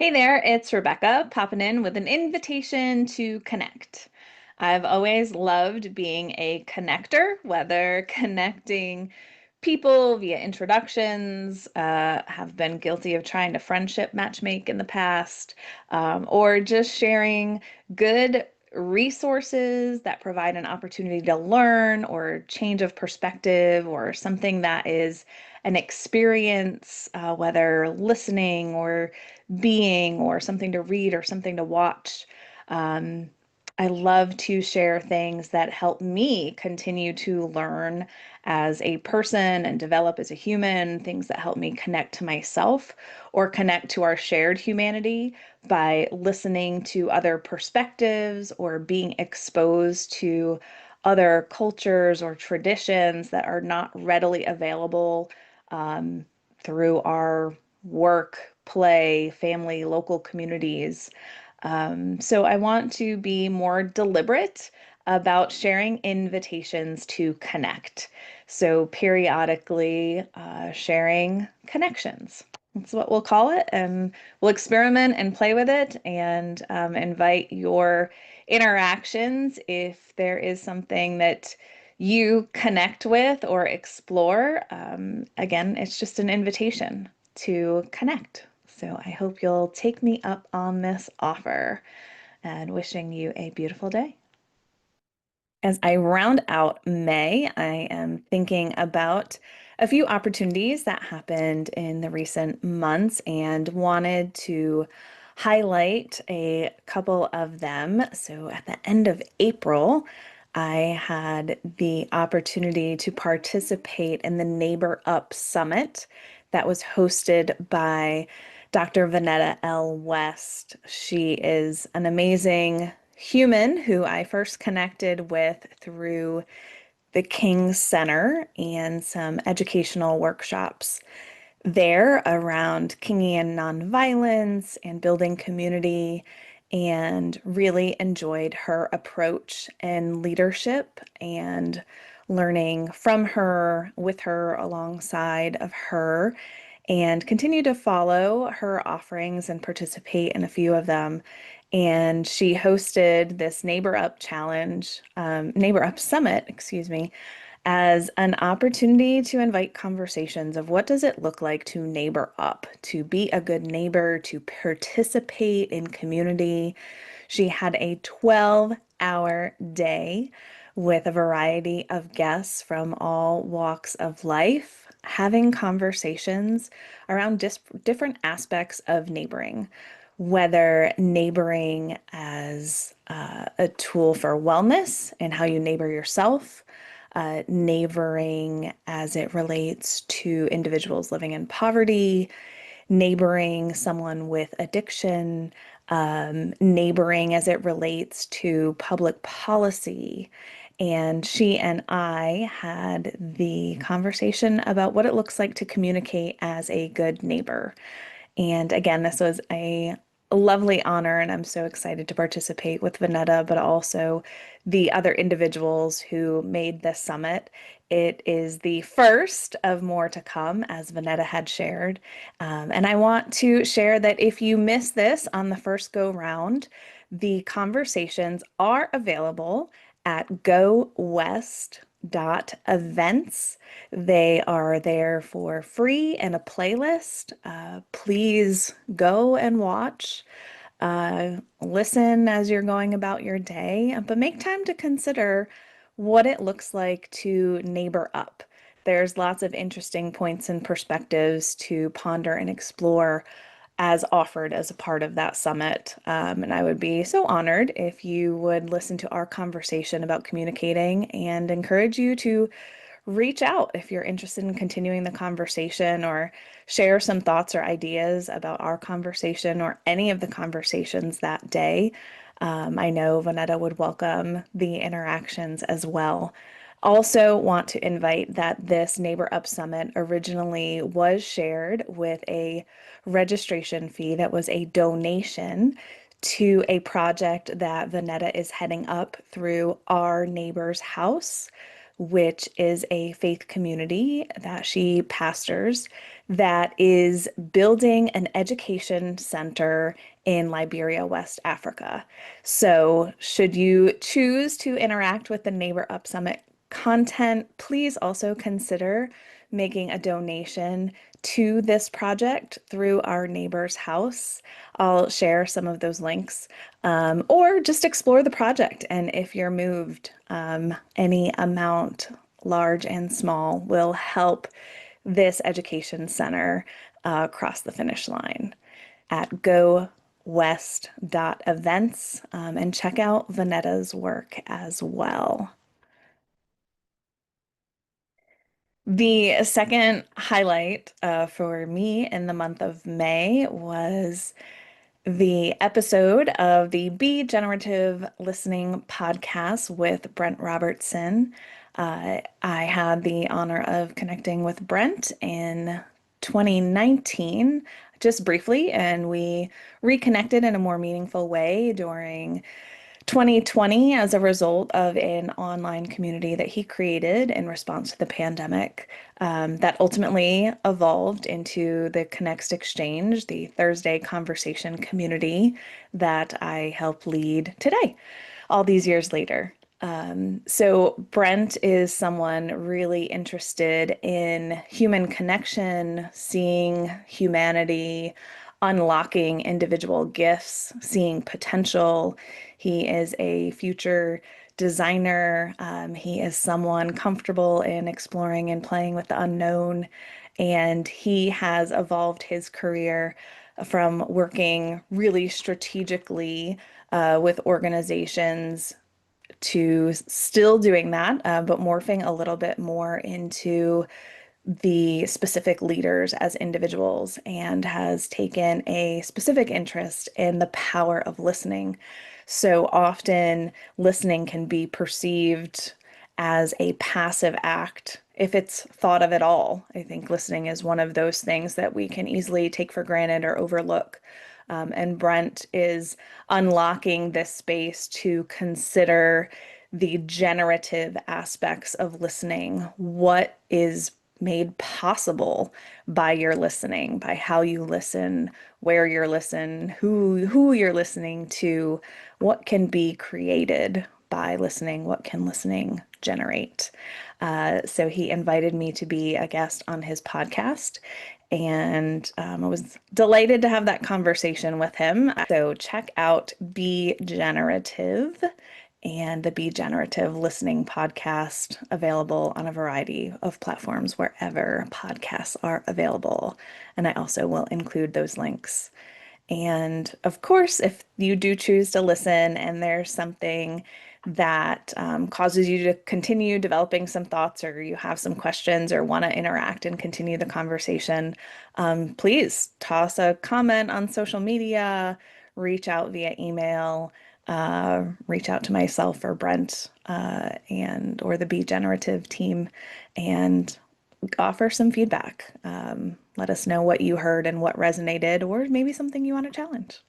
Hey there, it's Rebecca popping in with an invitation to connect. I've always loved being a connector, whether connecting people via introductions, have been guilty of trying to friendship matchmake in the past, or just sharing good resources that provide an opportunity to learn or change of perspective or something that is an experience, whether listening or being or something to read or something to watch. Um, I love to share things that help me continue to learn as a person and develop as a human, things that help me connect to myself or connect to our shared humanity by listening to other perspectives or being exposed to other cultures or traditions that are not readily available um, through our work, play, family, local communities. So I want to be more deliberate about sharing invitations to connect. So periodically sharing connections. That's what we'll call it. And we'll experiment and play with it and invite your interactions if there is something that you connect with or explore. Again, it's just an invitation to connect. So I hope you'll take me up on this offer and wishing you a beautiful day. As I round out May, I am thinking about a few opportunities that happened in the recent months and wanted to highlight a couple of them. So at the end of April, I had the opportunity to participate in the Neighbor Up Summit that was hosted by Dr. Vonnetta L West. She is an amazing human who I first connected with through the King Center and some educational workshops there around Kingian nonviolence and building community, and really enjoyed her approach and leadership and learning from her, with her, alongside of her, and continue to follow her offerings and participate in a few of them. And she hosted this Neighbor Up Challenge, Neighbor Up Summit, excuse me, as an opportunity to invite conversations of what does it look like to neighbor up, to be a good neighbor, to participate in community. She had a 12-hour day with a variety of guests from all walks of life, having conversations around different aspects of neighboring, whether neighboring as a tool for wellness and how you neighbor yourself, neighboring as it relates to individuals living in poverty, neighboring someone with addiction, neighboring as it relates to public policy. And she and I had the conversation about what it looks like to communicate as a good neighbor. And again, this was a lovely honor, and I'm so excited to participate with Vonnetta, but also the other individuals who made this summit. It is the first of more to come, as Vonnetta had shared. And I want to share that if you miss this on the first go round, the conversations are available at GoWest.events. They are there for free and a playlist. Please go and watch. Listen as you're going about your day, but make time to consider what it looks like to neighbor up. There's lots of interesting points and perspectives to ponder and explore as offered as a part of that summit. And I would be so honored if you would listen to our conversation about communicating and encourage you to reach out if you're interested in continuing the conversation or share some thoughts or ideas about our conversation or any of the conversations that day. I know Vonnetta would welcome the interactions as well. Also, want to invite that this Neighbor Up Summit originally was shared with a registration fee that was a donation to a project that Vonnetta is heading up through Our Neighbor's House, which is a faith community that she pastors that is building an education center in Liberia, West Africa. So, should you choose to interact with the Neighbor Up Summit content, please also consider making a donation to this project through our neighbor's house. I'll share some of those links, or just explore the project. And if you're moved, any amount, large and small, will help this education center cross the finish line at gowest.events, and check out Vonnetta's work as well. The second highlight for me in the month of May was the episode of the Be Generative Listening Podcast with Brent Robertson. I had the honor of connecting with Brent in 2019, just briefly, and we reconnected in a more meaningful way during 2020 as a result of an online community that he created in response to the pandemic, that ultimately evolved into the Connect Exchange, the Thursday conversation community that I help lead today, all these years later. So Brent is someone really interested in human connection, seeing humanity, unlocking individual gifts, seeing potential. He is a future designer. He is someone comfortable in exploring and playing with the unknown. And he has evolved his career from working really strategically with organizations to still doing that, but morphing a little bit more into the specific leaders as individuals, and has taken a specific interest in the power of listening. So often, listening can be perceived as a passive act if it's thought of at all. I think listening is one of those things that we can easily take for granted or overlook. And Brent is unlocking this space to consider the generative aspects of listening. What is made possible by your listening, by how you listen, where you're listening, who you're listening to, what can be created by listening, what can listening generate. So he invited me to be a guest on his podcast, and I was delighted to have that conversation with him. So check out Be Generative and the Be Generative Listening Podcast, available on a variety of platforms wherever podcasts are available. And I also will include those links. And of course, if you do choose to listen and there's something that causes you to continue developing some thoughts, or you have some questions or want to interact and continue the conversation, please toss a comment on social media, reach out via email, reach out to myself or Brent, and or the Be Generative team, and offer some feedback. Let us know what you heard and what resonated, or maybe something you want to challenge.